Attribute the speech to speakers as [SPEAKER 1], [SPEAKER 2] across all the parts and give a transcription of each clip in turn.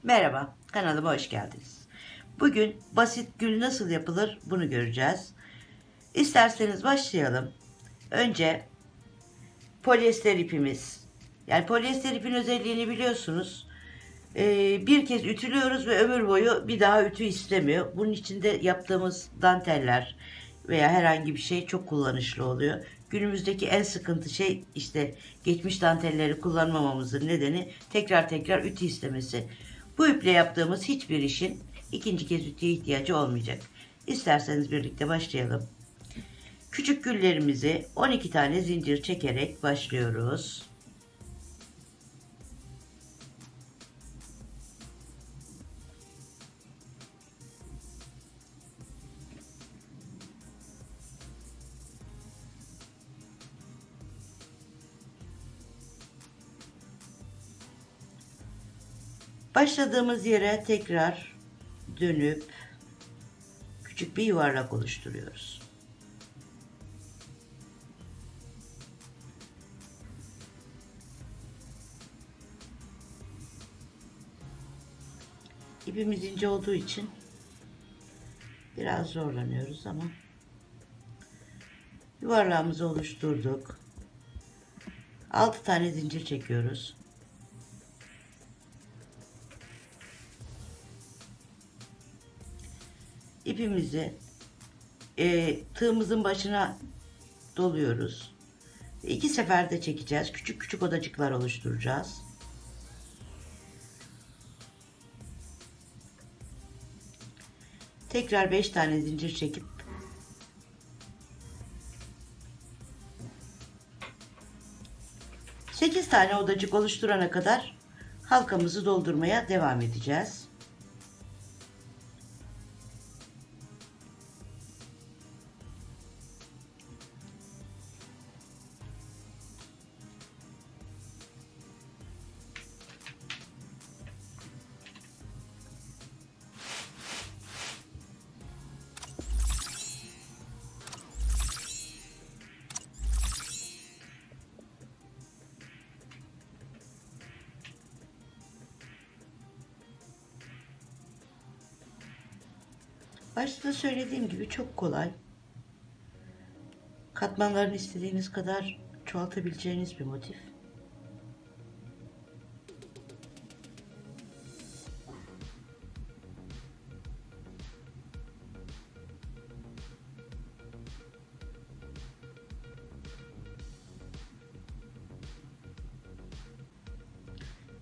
[SPEAKER 1] Merhaba, kanalıma hoş geldiniz. Bugün basit gül nasıl yapılır bunu göreceğiz. İsterseniz başlayalım. Önce polyester ipimiz. Yani polyester ipin özelliğini biliyorsunuz. Bir kez ütülüyoruz ve ömür boyu bir daha ütü istemiyor. Bunun için de yaptığımız danteller veya herhangi bir şey çok kullanışlı oluyor. Günümüzdeki en sıkıntı şey işte geçmiş dantelleri kullanmamamızın nedeni tekrar tekrar ütü istemesi. Bu iple yaptığımız hiçbir işin ikinci kez ütüye ihtiyacı olmayacak. İsterseniz birlikte başlayalım. Küçük güllerimizi 12 tane zincir çekerek başlıyoruz. Başladığımız yere tekrar dönüp küçük bir yuvarlak oluşturuyoruz. İpimiz ince olduğu için biraz zorlanıyoruz ama yuvarlağımızı oluşturduk. 6 tane zincir çekiyoruz. İpimizi tığımızın başına doluyoruz. 2 seferde çekeceğiz. Küçük küçük odacıklar oluşturacağız. Tekrar 5 tane zincir çekip sekiz tane odacık oluşturana kadar halkamızı doldurmaya devam edeceğiz. Başta söylediğim gibi çok kolay. Katmanlarını istediğiniz kadar çoğaltabileceğiniz bir motif.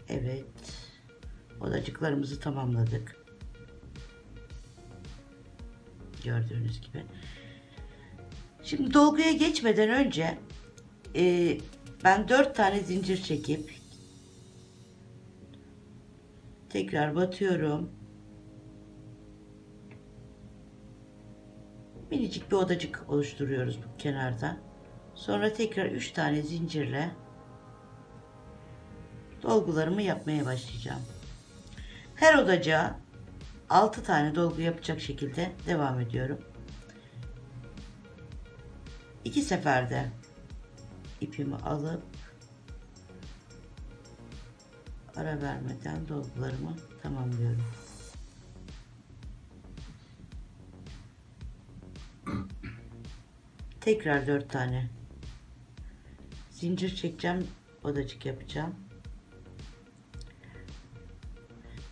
[SPEAKER 1] Evet. Odacıklarımızı tamamladık. Gördüğünüz gibi. Şimdi dolguya geçmeden önce ben 4 tane zincir çekip tekrar batıyorum. Minicik bir odacık oluşturuyoruz bu kenarda. Sonra tekrar 3 tane zincirle dolgularımı yapmaya başlayacağım. Her odacığa 6 tane dolgu yapacak şekilde devam ediyorum. 2 seferde ipimi alıp ara vermeden dolgularımı tamamlıyorum. Tekrar 4 tane zincir çekeceğim, odacık yapacağım.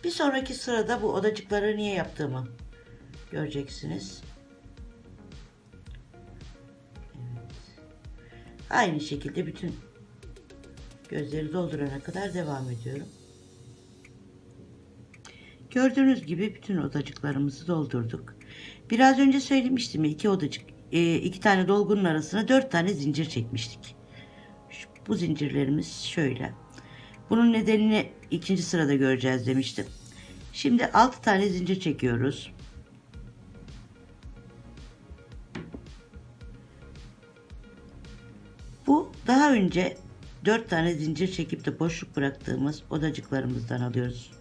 [SPEAKER 1] Bir sonraki sırada bu odacıkları niye yaptığımı göreceksiniz. Evet. Aynı şekilde bütün gözleri doldurana kadar devam ediyorum. Gördüğünüz gibi bütün odacıklarımızı doldurduk. Biraz önce söylemiştim ya, iki tane dolgunun arasına 4 tane zincir çekmiştik. Bu zincirlerimiz şöyle. Bunun nedenini ikinci sırada göreceğiz demiştim. Şimdi 6 tane zincir çekiyoruz. Bu daha önce 4 tane zincir çekip de boşluk bıraktığımız odacıklarımızdan alıyoruz.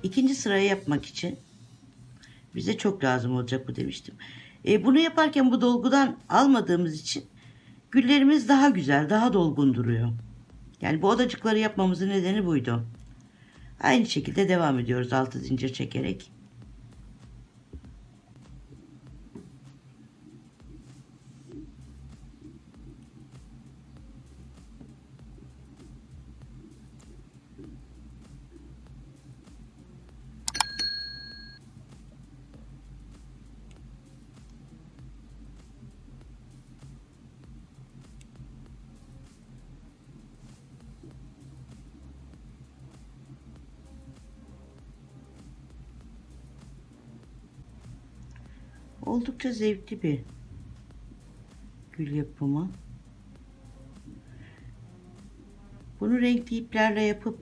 [SPEAKER 1] İkinci sırayı yapmak için bize çok lazım olacak bu demiştim. Bunu yaparken bu dolgudan almadığımız için güllerimiz daha güzel, daha dolgun duruyor. Yani bu odacıkları yapmamızın nedeni buydu. Aynı şekilde devam ediyoruz 6 zincir çekerek. Oldukça zevkli bir gül yapımı. Bunu renkli iplerle yapıp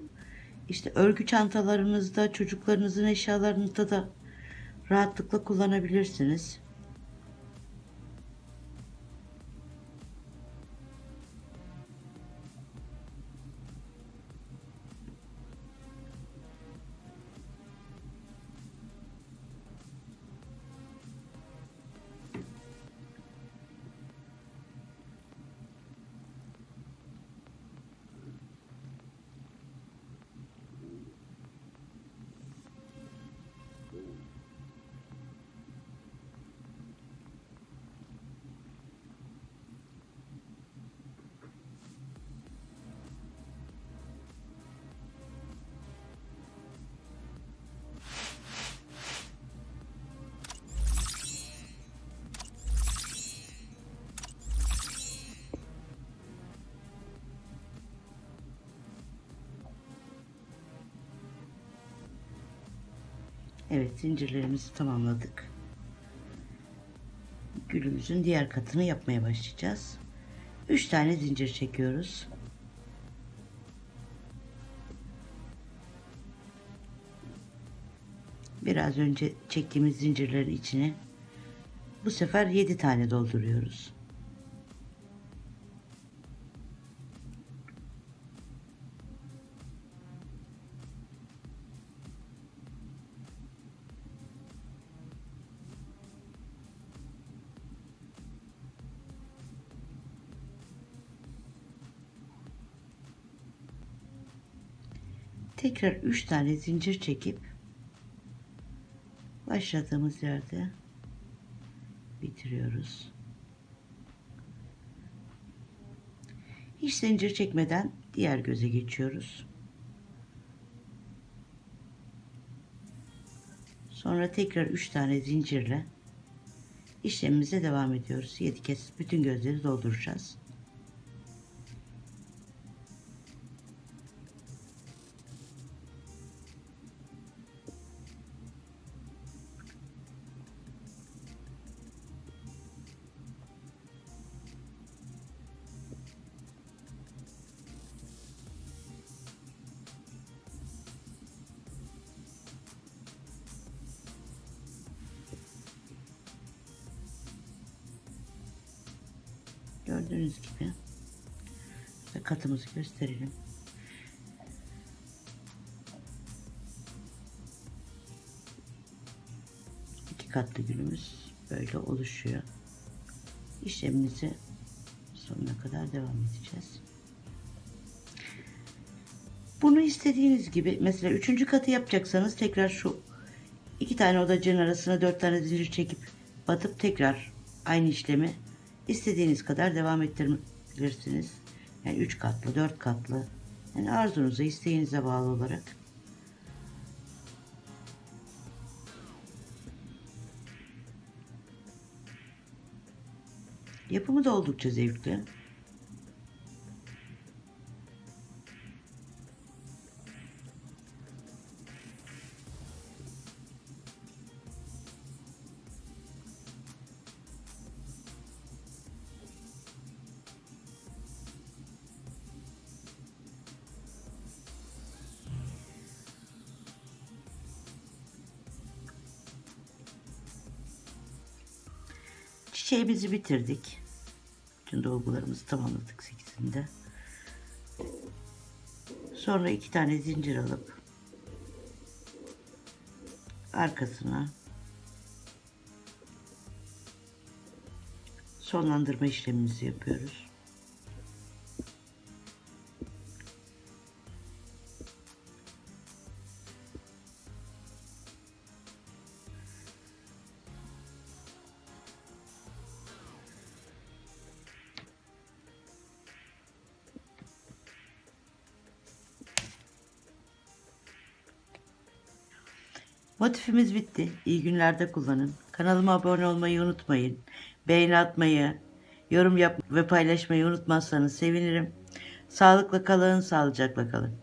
[SPEAKER 1] işte örgü çantalarınızda, çocuklarınızın eşyalarında da rahatlıkla kullanabilirsiniz. Evet, zincirlerimizi tamamladık. Gülümüzün diğer katını yapmaya başlayacağız. 3 tane zincir çekiyoruz. Biraz önce çektiğimiz zincirlerin içine bu sefer 7 tane dolduruyoruz. Tekrar 3 tane zincir çekip başladığımız yerde bitiriyoruz. Hiç zincir çekmeden diğer göze geçiyoruz. Sonra tekrar 3 tane zincirle işlemimize devam ediyoruz. 7 kez bütün gözleri dolduracağız. Gördüğünüz gibi ve katımızı gösterelim. İki katlı gülümüz böyle oluşuyor. İşlemimizi sonuna kadar devam edeceğiz. Bunu istediğiniz gibi mesela 3. katı yapacaksanız tekrar şu 2 tane odacığın arasına 4 tane zincir çekip batıp tekrar aynı işlemi istediğiniz kadar devam ettirebilirsiniz. Yani 3 katlı, 4 katlı, yani arzunuza, isteğinize bağlı olarak. Yapımı da oldukça zevkli. Çiçeğimizi bitirdik. Bütün dolgularımızı tamamladık 8'inde. Sonra 2 tane zincir alıp arkasına sonlandırma işlemimizi yapıyoruz. Motifimiz bitti. İyi günlerde kullanın. Kanalıma abone olmayı unutmayın. Beğeni atmayı, yorum yapmayı ve paylaşmayı unutmazsanız sevinirim. Sağlıkla kalın, sağlıcakla kalın.